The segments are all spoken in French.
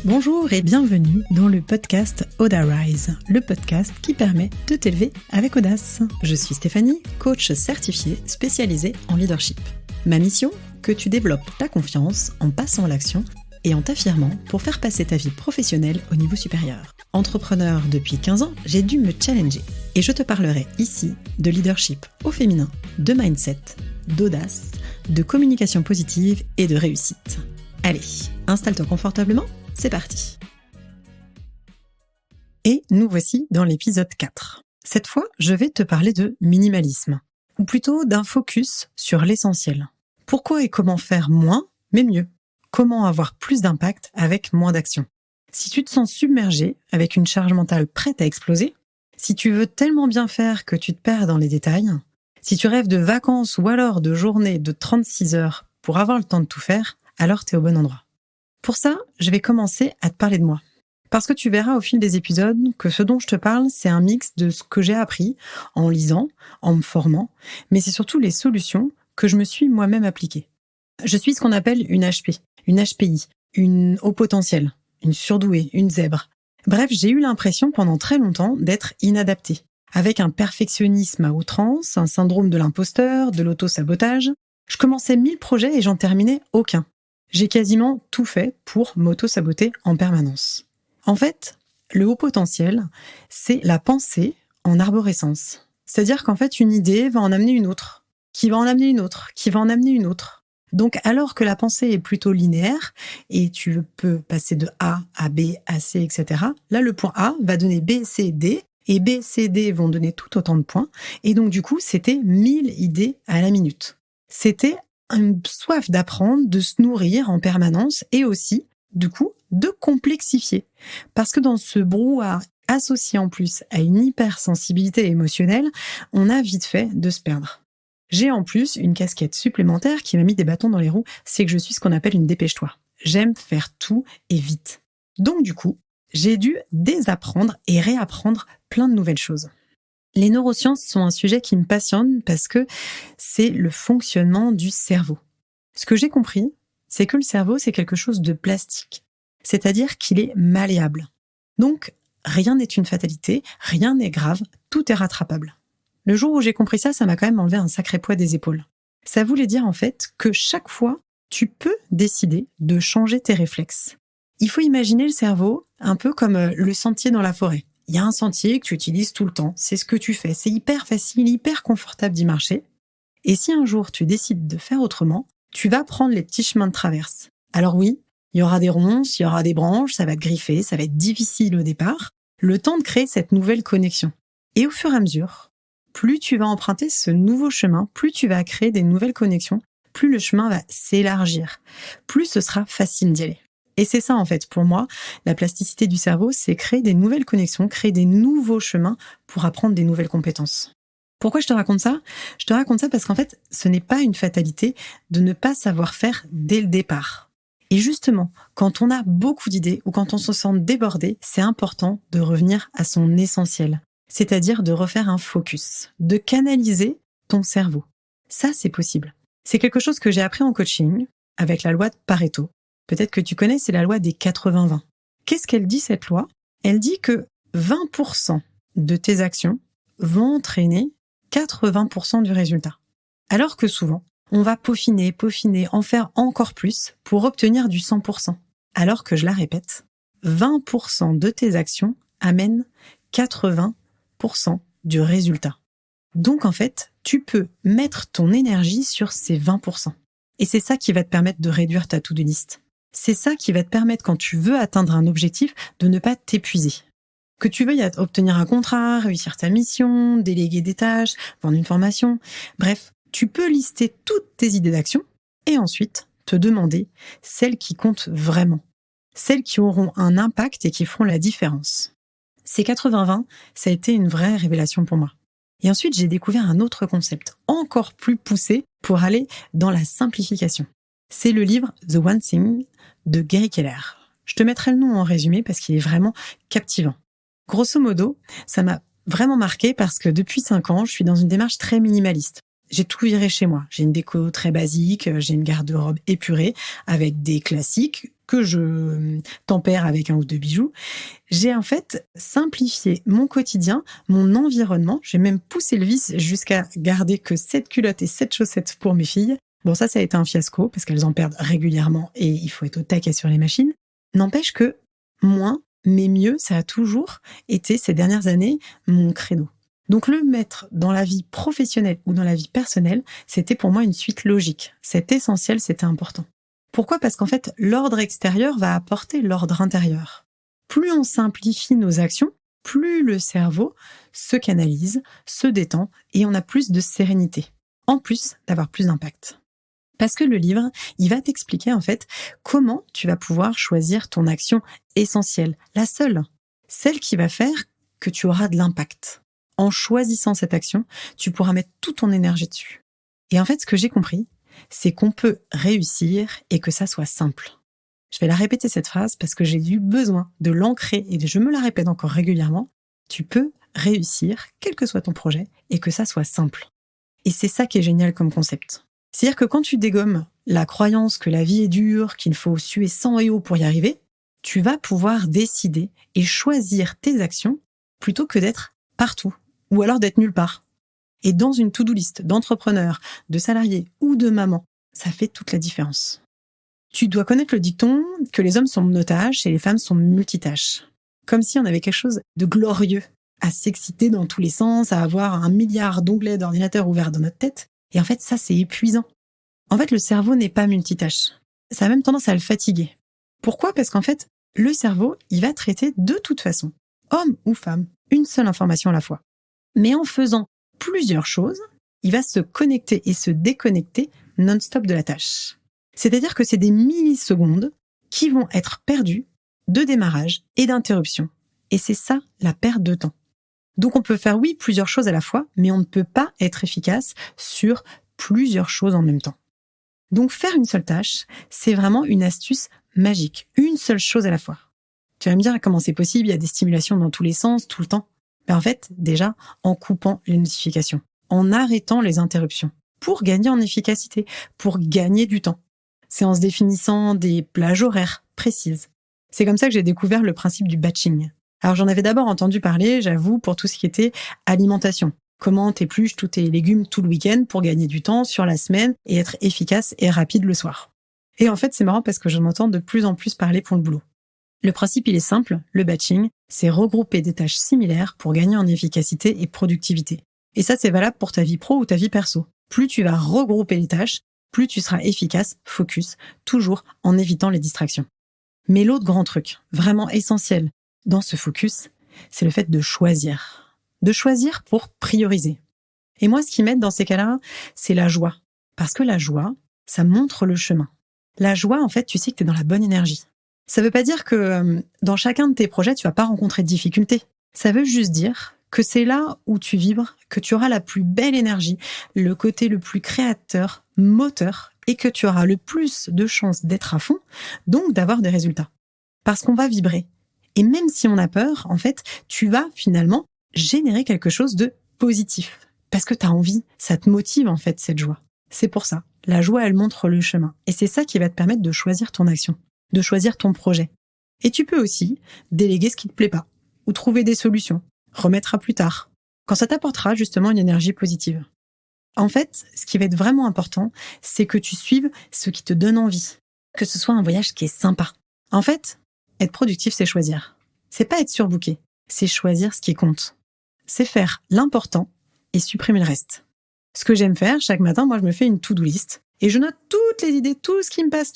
Bonjour et bienvenue dans le podcast Audarise, le podcast qui permet de t'élever avec audace. Je suis Stéphanie, coach certifiée spécialisée en leadership. Ma mission, que tu développes ta confiance en passant à l'action et en t'affirmant pour faire passer ta vie professionnelle au niveau supérieur. Entrepreneur depuis 15 ans, j'ai dû me challenger et je te parlerai ici de leadership au féminin, de mindset, d'audace, de communication positive et de réussite. Allez, installe-toi confortablement. C'est parti. Et nous voici dans l'épisode 4. Cette fois, je vais te parler de minimalisme, ou plutôt d'un focus sur l'essentiel. Pourquoi et comment faire moins, mais mieux? Comment avoir plus d'impact avec moins d'action? Si tu te sens submergé, avec une charge mentale prête à exploser, si tu veux tellement bien faire que tu te perds dans les détails, si tu rêves de vacances ou alors de journées de 36 heures pour avoir le temps de tout faire, alors t'es au bon endroit. Pour ça, je vais commencer à te parler de moi. Parce que tu verras au fil des épisodes que ce dont je te parle, c'est un mix de ce que j'ai appris en lisant, en me formant, mais c'est surtout les solutions que je me suis moi-même appliquées. Je suis ce qu'on appelle une HP, une HPI, une haut potentiel, une surdouée, une zèbre. Bref, j'ai eu l'impression pendant très longtemps d'être inadaptée, avec un perfectionnisme à outrance, un syndrome de l'imposteur, de l'auto-sabotage. Je commençais 1000 projets et j'en terminais aucun. J'ai quasiment tout fait pour m'auto-saboter en permanence. En fait, le haut potentiel, c'est la pensée en arborescence. C'est-à-dire qu'en fait, une idée va en amener une autre, qui va en amener une autre, qui va en amener une autre. Donc, alors que la pensée est plutôt linéaire, et tu peux passer de A à B à C, etc., là, le point A va donner B, C, D, et B, C, D vont donner tout autant de points. Et donc, du coup, c'était 1000 idées à la minute. C'était une soif d'apprendre, de se nourrir en permanence et aussi, du coup, de complexifier. Parce que dans ce brouhaha associé en plus à une hypersensibilité émotionnelle, on a vite fait de se perdre. J'ai en plus une casquette supplémentaire qui m'a mis des bâtons dans les roues, c'est que je suis ce qu'on appelle une dépêche-toi. J'aime faire tout et vite. Donc du coup, j'ai dû désapprendre et réapprendre plein de nouvelles choses. Les neurosciences sont un sujet qui me passionne parce que c'est le fonctionnement du cerveau. Ce que j'ai compris, c'est que le cerveau, c'est quelque chose de plastique. C'est-à-dire qu'il est malléable. Donc, rien n'est une fatalité, rien n'est grave, tout est rattrapable. Le jour où j'ai compris ça, ça m'a quand même enlevé un sacré poids des épaules. Ça voulait dire en fait que chaque fois, tu peux décider de changer tes réflexes. Il faut imaginer le cerveau un peu comme le sentier dans la forêt. Il y a un sentier que tu utilises tout le temps, c'est ce que tu fais, c'est hyper facile, hyper confortable d'y marcher. Et si un jour tu décides de faire autrement, tu vas prendre les petits chemins de traverse. Alors oui, il y aura des ronces, il y aura des branches, ça va te griffer, ça va être difficile au départ, le temps de créer cette nouvelle connexion. Et au fur et à mesure, plus tu vas emprunter ce nouveau chemin, plus tu vas créer des nouvelles connexions, plus le chemin va s'élargir, plus ce sera facile d'y aller. Et c'est ça, en fait, pour moi, la plasticité du cerveau, c'est créer des nouvelles connexions, créer des nouveaux chemins pour apprendre des nouvelles compétences. Pourquoi je te raconte ça? Je te raconte ça parce qu'en fait, ce n'est pas une fatalité de ne pas savoir faire dès le départ. Et justement, quand on a beaucoup d'idées ou quand on se sent débordé, c'est important de revenir à son essentiel. C'est-à-dire de refaire un focus, de canaliser ton cerveau. Ça, c'est possible. C'est quelque chose que j'ai appris en coaching avec la loi de Pareto. Peut-être que tu connais, c'est la loi des 80-20. Qu'est-ce qu'elle dit, cette loi? Elle dit que 20% de tes actions vont entraîner 80% du résultat. Alors que souvent, on va peaufiner, en faire encore plus pour obtenir du 100%. Alors que, je la répète, 20% de tes actions amènent 80% du résultat. Donc en fait, tu peux mettre ton énergie sur ces 20%. Et c'est ça qui va te permettre de réduire ta to-do list. C'est ça qui va te permettre, quand tu veux atteindre un objectif, de ne pas t'épuiser. Que tu veuilles obtenir un contrat, réussir ta mission, déléguer des tâches, vendre une formation, bref, tu peux lister toutes tes idées d'action et ensuite te demander celles qui comptent vraiment, celles qui auront un impact et qui feront la différence. Ces 80-20, ça a été une vraie révélation pour moi. Et ensuite, j'ai découvert un autre concept, encore plus poussé, pour aller dans la simplification. C'est le livre The One Thing de Gary Keller. Je te mettrai le nom en résumé parce qu'il est vraiment captivant. Grosso modo, ça m'a vraiment marqué parce que depuis 5 ans, je suis dans une démarche très minimaliste. J'ai tout viré chez moi. J'ai une déco très basique, j'ai une garde-robe épurée avec des classiques, que je tempère avec un ou deux bijoux, j'ai en fait simplifié mon quotidien, mon environnement. J'ai même poussé le vice jusqu'à garder que 7 culottes et 7 chaussettes pour mes filles. Bon, ça a été un fiasco parce qu'elles en perdent régulièrement et il faut être au taquet sur les machines. N'empêche que moins, mais mieux, ça a toujours été ces dernières années mon credo. Donc le mettre dans la vie professionnelle ou dans la vie personnelle, c'était pour moi une suite logique. C'est essentiel, c'était important. Pourquoi ? Parce qu'en fait, l'ordre extérieur va apporter l'ordre intérieur. Plus on simplifie nos actions, plus le cerveau se canalise, se détend et on a plus de sérénité, en plus d'avoir plus d'impact. Parce que le livre, il va t'expliquer en fait comment tu vas pouvoir choisir ton action essentielle, la seule, celle qui va faire que tu auras de l'impact. En choisissant cette action, tu pourras mettre toute ton énergie dessus. Et en fait, ce que j'ai compris, c'est qu'on peut réussir et que ça soit simple. Je vais la répéter cette phrase parce que j'ai eu besoin de l'ancrer et je me la répète encore régulièrement. Tu peux réussir, quel que soit ton projet, et que ça soit simple. Et c'est ça qui est génial comme concept. C'est-à-dire que quand tu dégommes la croyance que la vie est dure, qu'il faut suer sang et eau pour y arriver, tu vas pouvoir décider et choisir tes actions plutôt que d'être partout ou alors d'être nulle part. Et dans une to-do list d'entrepreneurs, de salariés ou de mamans, ça fait toute la différence. Tu dois connaître le dicton que les hommes sont monotaches et les femmes sont multitâches. Comme si on avait quelque chose de glorieux à s'exciter dans tous les sens, à avoir 1 milliard d'onglets d'ordinateur ouverts dans notre tête. Et en fait, ça, c'est épuisant. En fait, le cerveau n'est pas multitâche. Ça a même tendance à le fatiguer. Pourquoi ? Parce qu'en fait, le cerveau, il va traiter de toute façon, homme ou femme, une seule information à la fois. Mais en faisant plusieurs choses, il va se connecter et se déconnecter non-stop de la tâche. C'est-à-dire que c'est des millisecondes qui vont être perdues de démarrage et d'interruption. Et c'est ça, la perte de temps. Donc on peut faire, oui, plusieurs choses à la fois, mais on ne peut pas être efficace sur plusieurs choses en même temps. Donc faire une seule tâche, c'est vraiment une astuce magique. Une seule chose à la fois. Tu vas me dire comment c'est possible, il y a des stimulations dans tous les sens, tout le temps. En fait, déjà, en coupant les notifications, en arrêtant les interruptions, pour gagner en efficacité, pour gagner du temps. C'est en se définissant des plages horaires précises. C'est comme ça que j'ai découvert le principe du batching. Alors j'en avais d'abord entendu parler, j'avoue, pour tout ce qui était alimentation. Comment t'épluches tous tes légumes tout le week-end pour gagner du temps sur la semaine et être efficace et rapide le soir. Et en fait, c'est marrant parce que j'en entends de plus en plus parler pour le boulot. Le principe, il est simple, le batching, c'est regrouper des tâches similaires pour gagner en efficacité et productivité. Et ça, c'est valable pour ta vie pro ou ta vie perso. Plus tu vas regrouper les tâches, plus tu seras efficace, focus, toujours en évitant les distractions. Mais l'autre grand truc, vraiment essentiel dans ce focus, c'est le fait de choisir. De choisir pour prioriser. Et moi, ce qui m'aide dans ces cas-là, c'est la joie. Parce que la joie, ça montre le chemin. La joie, en fait, tu sais que tu es dans la bonne énergie. Ça veut pas dire que dans chacun de tes projets, tu vas pas rencontrer de difficultés. Ça veut juste dire que c'est là où tu vibres, que tu auras la plus belle énergie, le côté le plus créateur, moteur, et que tu auras le plus de chances d'être à fond, donc d'avoir des résultats. Parce qu'on va vibrer. Et même si on a peur, en fait, tu vas finalement générer quelque chose de positif. Parce que tu as envie, ça te motive en fait cette joie. C'est pour ça, la joie elle montre le chemin. Et c'est ça qui va te permettre de choisir ton action, de choisir ton projet. Et tu peux aussi déléguer ce qui te plaît pas, ou trouver des solutions, remettre à plus tard, quand ça t'apportera justement une énergie positive. En fait, ce qui va être vraiment important, c'est que tu suives ce qui te donne envie, que ce soit un voyage qui est sympa. En fait, être productif, c'est choisir. C'est pas être surbooké, c'est choisir ce qui compte. C'est faire l'important et supprimer le reste. Ce que j'aime faire, chaque matin, moi je me fais une to-do list et je note toutes les idées, tout ce qui me passe,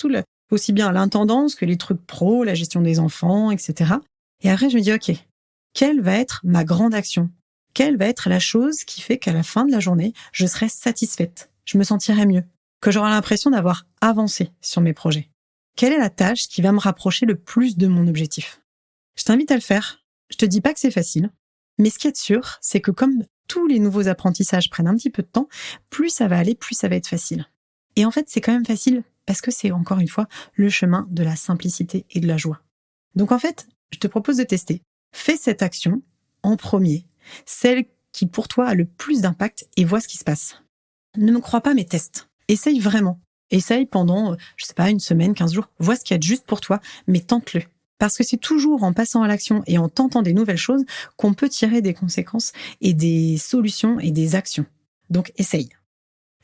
aussi bien l'intendance que les trucs pro, la gestion des enfants, etc. Et après je me dis, ok, quelle va être ma grande action ? Quelle va être la chose qui fait qu'à la fin de la journée, je serai satisfaite, je me sentirai mieux, que j'aurai l'impression d'avoir avancé sur mes projets ? Quelle est la tâche qui va me rapprocher le plus de mon objectif ? Je t'invite à le faire. Je te dis pas que c'est facile, mais ce qui est sûr, c'est que comme tous les nouveaux apprentissages prennent un petit peu de temps, plus ça va aller, plus ça va être facile. Et en fait, c'est quand même facile parce que c'est encore une fois le chemin de la simplicité et de la joie. Donc en fait, je te propose de tester. Fais cette action en premier, celle qui pour toi a le plus d'impact et vois ce qui se passe. Ne me crois pas, mais teste. Essaye vraiment. Essaye pendant, une semaine, 15 jours. Vois ce qu'il y a de juste pour toi, mais tente-le. Parce que c'est toujours en passant à l'action et en tentant des nouvelles choses qu'on peut tirer des conséquences et des solutions et des actions. Donc, essaye.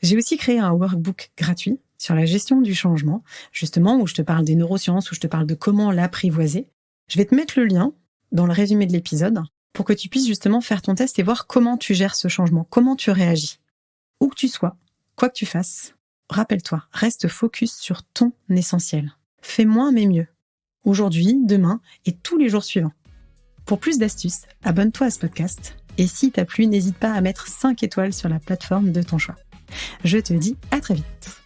J'ai aussi créé un workbook gratuit sur la gestion du changement, justement, où je te parle des neurosciences, où je te parle de comment l'apprivoiser. Je vais te mettre le lien dans le résumé de l'épisode pour que tu puisses justement faire ton test et voir comment tu gères ce changement, comment tu réagis. Où que tu sois, quoi que tu fasses, rappelle-toi, reste focus sur ton essentiel. Fais moins mais mieux. Aujourd'hui, demain et tous les jours suivants. Pour plus d'astuces, abonne-toi à ce podcast. Et si t'as plu, n'hésite pas à mettre 5 étoiles sur la plateforme de ton choix. Je te dis à très vite.